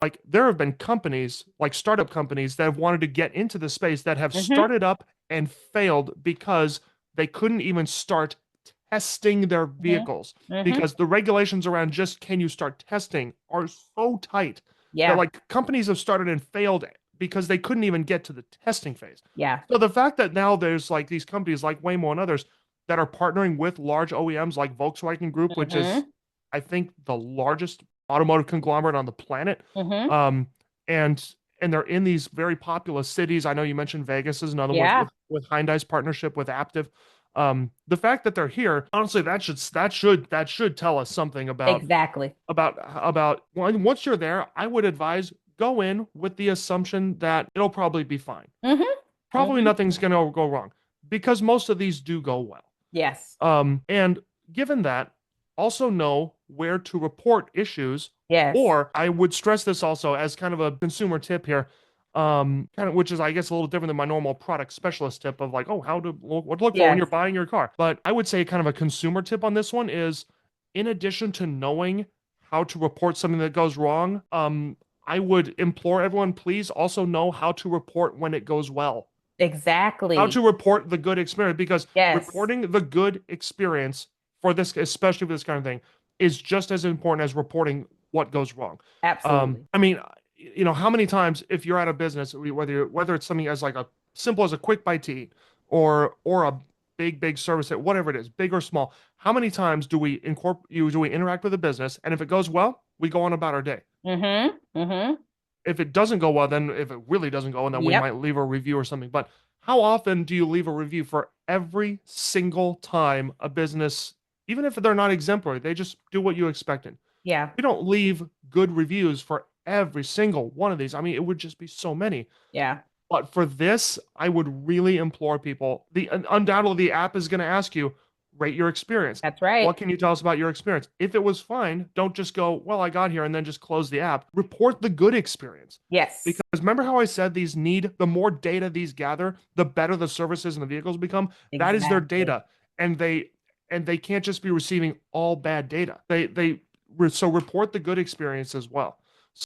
like there have been companies, like startup companies that have wanted to get into the space that have Mm-hmm. started up and failed because they couldn't even start testing their vehicles Mm-hmm. Mm-hmm. because the regulations around just can you start testing are so tight that Yeah. like companies have started and failed because they couldn't even get to the testing phase. Yeah. So the fact that now there's like these companies like Waymo and others that are partnering with large OEMs like Volkswagen Group, which is Mm-hmm. I think the largest automotive conglomerate on the planet. Mm-hmm. Um, and they're in these very populous cities. I know you mentioned Vegas is another one Yeah. with Hyundai's partnership with Aptiv. The fact that they're here, honestly, that should tell us something Exactly. about once you're there. I would advise go in with the assumption that it'll probably be fine. Mm-hmm. Probably Mm-hmm. nothing's gonna go wrong because most of these do go well. Yes. And given that, also know where to report issues, Yes. or I would stress this also as kind of a consumer tip here, kind of which is I guess a little different than my normal product specialist tip of like, oh, how to what to look for when you're Yes. buying your car. But I would say kind of a consumer tip on this one is, in addition to knowing how to report something that goes wrong, I would implore everyone, please also know how to report when it goes well, how to Exactly. report the good experience, because Yes. reporting the good experience for this, especially for this kind of thing, is just as important as reporting what goes wrong. Absolutely. I mean, how many times if you're at a business, whether it's something as like a simple as a quick bite to eat, or a big service, whatever it is, big or small, how many times do we interact with a business, and if it goes well, we go on about our day. Mm-hmm. Mm-hmm. If it doesn't go well, then if it really doesn't go, and then we Yep. might leave a review or something. But how often do you leave a review for every single time a business, even if they're not exemplary, they just do what you expected? Yeah. We don't leave good reviews for every single one of these. I mean, it would just be so many. Yeah. But for this, I would really implore people. The undoubtedly the app is going to ask you, rate your experience. That's What right. can you tell us about your experience? If it was fine, don't just go, well, I got here and then just close the app. Report the good experience. Yes. Because remember how I said the more data these gather, the better the services and the vehicles become. That is their Exactly. data. And they can't just be receiving all bad data. So report the good experience as well.